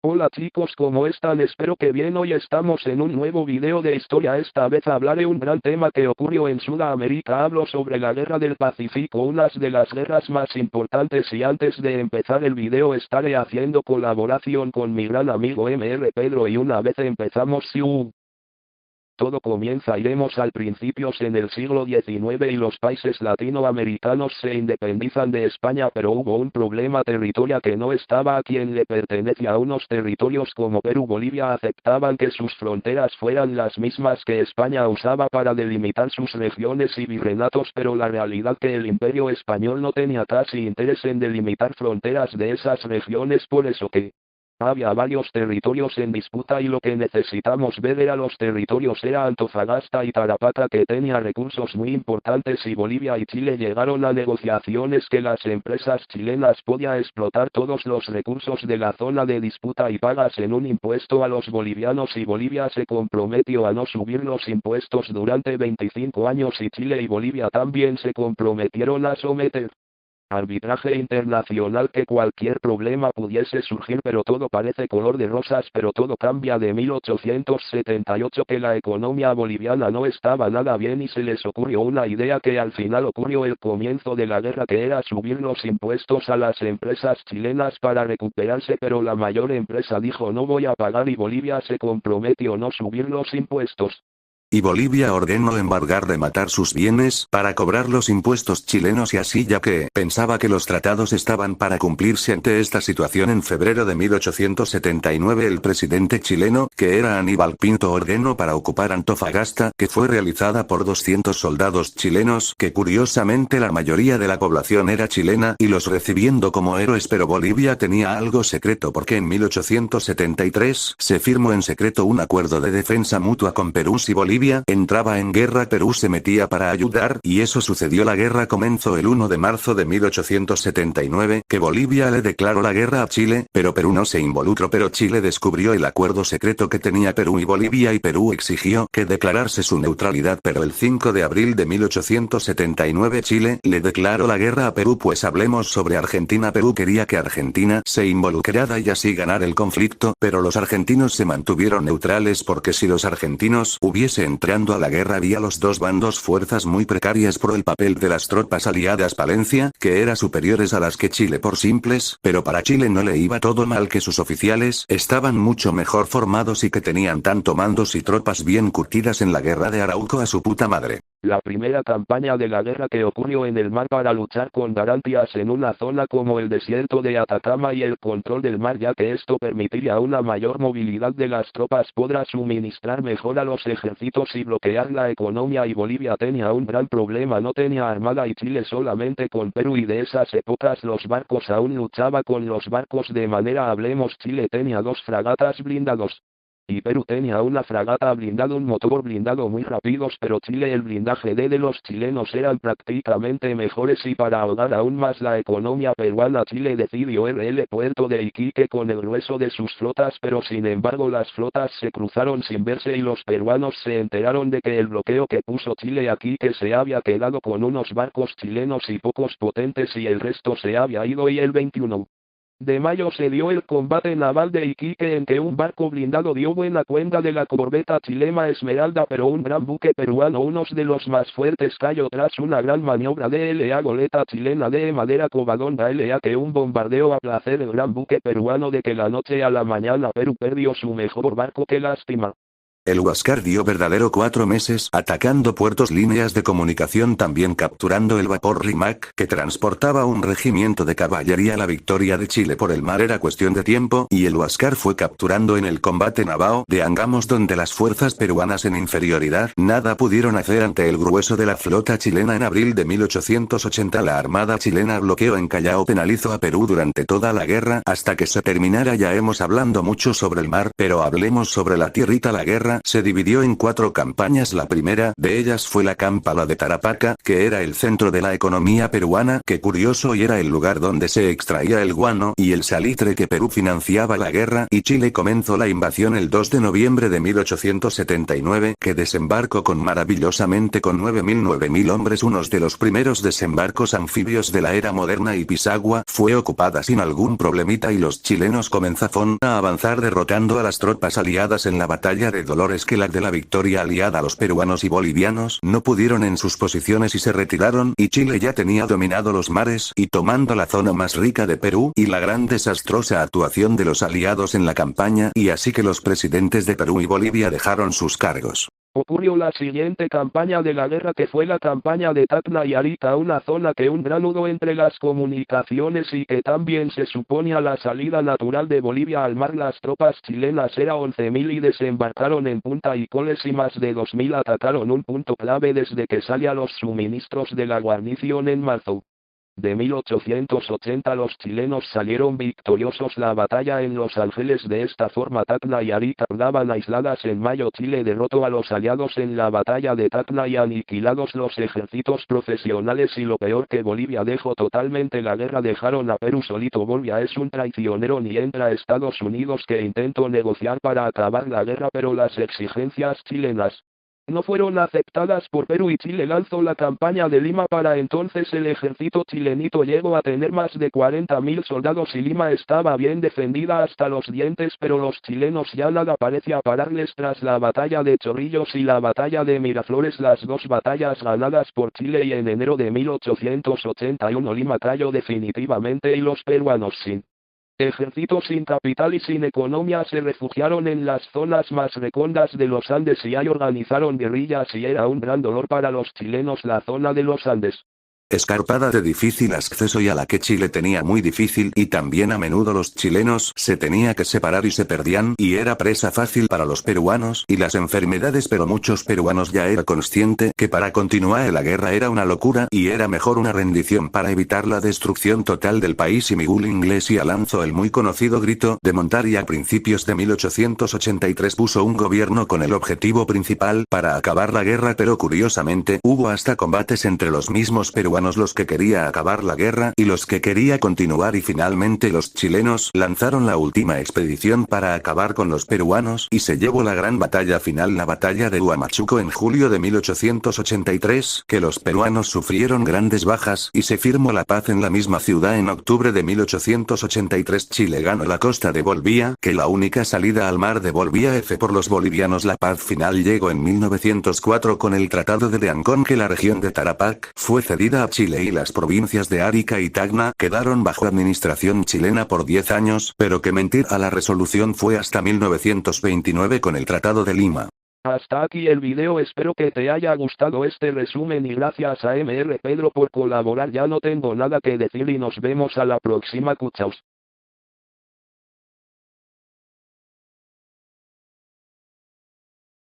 Hola chicos, ¿cómo están? Espero que bien. Hoy estamos en un nuevo video de historia. Esta vez hablaré un gran tema que ocurrió en Sudamérica. Hablo sobre la Guerra del Pacífico, una de las guerras más importantes, y antes de empezar el video estaré haciendo colaboración con mi gran amigo Mr. Pedro, y una vez empezamos, todo comienza. Iremos al principios en el siglo XIX y los países latinoamericanos se independizan de España, pero hubo un problema territorial que no estaba a quien le pertenecía. A unos territorios como Perú, Bolivia aceptaban que sus fronteras fueran las mismas que España usaba para delimitar sus regiones y virreinatos, pero la realidad que el Imperio Español no tenía casi interés en delimitar fronteras de esas regiones, por eso que había varios territorios en disputa, y lo que necesitamos ver era los territorios era Antofagasta y Tarapacá, que tenía recursos muy importantes, y Bolivia y Chile llegaron a negociaciones que las empresas chilenas podían explotar todos los recursos de la zona de disputa y pagas en un impuesto a los bolivianos, y Bolivia se comprometió a no subir los impuestos durante 25 años, y Chile y Bolivia también se comprometieron a someter arbitraje internacional que cualquier problema pudiese surgir, pero todo parece color de rosas. Pero todo cambia de 1878, que la economía boliviana no estaba nada bien y se les ocurrió una idea que al final ocurrió el comienzo de la guerra, que era subir los impuestos a las empresas chilenas para recuperarse, pero la mayor empresa dijo no voy a pagar, y Bolivia se comprometió a no subir los impuestos. Y Bolivia ordenó embargar de matar sus bienes para cobrar los impuestos chilenos, y así, ya que pensaba que los tratados estaban para cumplirse. Ante esta situación, en febrero de 1879 el presidente chileno, que era Aníbal Pinto, ordenó para ocupar Antofagasta, que fue realizada por 200 soldados chilenos, que curiosamente la mayoría de la población era chilena, y los recibiendo como héroes. Pero Bolivia tenía algo secreto, porque en 1873 se firmó en secreto un acuerdo de defensa mutua con Perú. Si Bolivia entraba en guerra, Perú se metía para ayudar, y eso sucedió. La guerra comenzó el 1 de marzo de 1879, que Bolivia le declaró la guerra a Chile, pero Perú no se involucró. Pero Chile descubrió el acuerdo secreto que tenía Perú y Bolivia, y Perú exigió que declarase su neutralidad. Pero el 5 de abril de 1879 Chile le declaró la guerra a Perú. Pues hablemos sobre Argentina. Perú quería que Argentina se involucrara y así ganar el conflicto, pero los argentinos se mantuvieron neutrales, porque si los argentinos hubiesen entrando a la guerra, había los dos bandos fuerzas muy precarias por el papel de las tropas aliadas Palencia, que eran superiores a las que Chile por simples, pero para Chile no le iba todo mal, que sus oficiales estaban mucho mejor formados y que tenían tanto mandos y tropas bien curtidas en la guerra de Arauco a su puta madre. La primera campaña de la guerra, que ocurrió en el mar para luchar con garantías en una zona como el desierto de Atacama y el control del mar, ya que esto permitiría una mayor movilidad de las tropas, podrá suministrar mejor a los ejércitos y bloquear la economía. Y Bolivia tenía un gran problema, no tenía armada, y Chile solamente con Perú, y de esas épocas los barcos aún luchaba con los barcos de manera. Hablemos, Chile tenía 2 fragatas blindados y Perú tenía una fragata blindada, un motor blindado muy rápidos, pero Chile, el blindaje de los chilenos eran prácticamente mejores, y para ahogar aún más la economía peruana, Chile decidió el puerto de Iquique con el grueso de sus flotas, pero sin embargo las flotas se cruzaron sin verse, y los peruanos se enteraron de que el bloqueo que puso Chile aquí, que se había quedado con unos barcos chilenos y pocos potentes, y el resto se había ido. Y el 21 de mayo se dio el combate naval de Iquique, en que un barco blindado dio buena cuenta de la corbeta chilena Esmeralda, pero un gran buque peruano, uno de los más fuertes, cayó tras una gran maniobra de la goleta chilena de madera Covadonga que un bombardeo a placer el gran buque peruano. De que la noche a la mañana Perú perdió su mejor barco. ¡Qué lástima! El Huáscar dio verdadero 4 meses atacando puertos, líneas de comunicación, también capturando el vapor Rimac, que transportaba un regimiento de caballería. La victoria de Chile por el mar era cuestión de tiempo, y el Huáscar fue capturando en el combate Navao de Angamos, donde las fuerzas peruanas en inferioridad nada pudieron hacer ante el grueso de la flota chilena. En abril de 1880 la armada chilena bloqueó en Callao, penalizó a Perú durante toda la guerra hasta que se terminara. Ya hemos hablado mucho sobre el mar, pero hablemos sobre la tierrita. La guerra guerra se dividió en 4 campañas. La primera de ellas fue la Campala de Tarapacá, que era el centro de la economía peruana, que curioso y era el lugar donde se extraía el guano y el salitre que Perú financiaba la guerra, y Chile comenzó la invasión el 2 de noviembre de 1879, que desembarcó con maravillosamente con 9.000 hombres, unos de los primeros desembarcos anfibios de la era moderna, y Pisagua fue ocupada sin algún problemita y los chilenos comenzaron a avanzar derrotando a las tropas aliadas en la batalla de Dolores, que la de la victoria aliada. Los peruanos y bolivianos no pudieron en sus posiciones y se retiraron, y Chile ya tenía dominado los mares y tomando la zona más rica de Perú, y la gran desastrosa actuación de los aliados en la campaña, y así que los presidentes de Perú y Bolivia dejaron sus cargos. Ocurrió la siguiente campaña de la guerra, que fue la campaña de Tacna y Arica, una zona que un gran nudo entre las comunicaciones y que también se suponía la salida natural de Bolivia al mar. Las tropas chilenas eran 11.000 y desembarcaron en Punta Icoles, y más de 2.000 atacaron un punto clave desde que salían los suministros de la guarnición en marzo de 1880. Los chilenos salieron victoriosos la batalla en Los Ángeles. De esta forma Tacna y Arica quedaban aisladas. En mayo Chile derrotó a los aliados en la batalla de Tacna y aniquilados los ejércitos profesionales, y lo peor, que Bolivia dejó totalmente la guerra. Dejaron a Perú solito. Bolivia es un traicionero, ni entra a Estados Unidos, que intentó negociar para acabar la guerra, pero las exigencias chilenas no fueron aceptadas por Perú y Chile lanzó la campaña de Lima. Para entonces el ejército chilenito llegó a tener más de 40.000 soldados y Lima estaba bien defendida hasta los dientes, pero los chilenos ya nada parecía pararles. Tras la batalla de Chorrillos y la batalla de Miraflores, las dos batallas ganadas por Chile, y en enero de 1881 Lima cayó definitivamente y los peruanos, sin ejército, sin capital y sin economía, se refugiaron en las zonas más recónditas de los Andes y ahí organizaron guerrillas, y era un gran dolor para los chilenos la zona de los Andes, escarpada, de difícil acceso y a la que Chile tenía muy difícil, y también a menudo los chilenos se tenía que separar y se perdían, y era presa fácil para los peruanos y las enfermedades, pero muchos peruanos ya eran conscientes que para continuar la guerra era una locura y era mejor una rendición para evitar la destrucción total del país, y Miguel Iglesias lanzó el muy conocido grito de montar, y a principios de 1883 puso un gobierno con el objetivo principal para acabar la guerra, pero curiosamente hubo hasta combates entre los mismos peruanos, los que quería acabar la guerra y los que quería continuar, y finalmente los chilenos lanzaron la última expedición para acabar con los peruanos y se llevó la gran batalla final, la batalla de Huamachuco, en julio de 1883, que los peruanos sufrieron grandes bajas y se firmó la paz en la misma ciudad. En octubre de 1883 Chile ganó la costa de Bolivia, que la única salida al mar de Bolivia por los bolivianos. La paz final llegó en 1904 con el Tratado de Ancón, que la región de Tarapacá fue cedida a Chile y las provincias de Arica y Tacna quedaron bajo administración chilena por 10 años, pero que mentir a la resolución fue hasta 1929 con el Tratado de Lima. Hasta aquí el video, espero que te haya gustado este resumen y gracias a Mr. Pedro por colaborar. Ya no tengo nada que decir y nos vemos a la próxima. Cuchaos.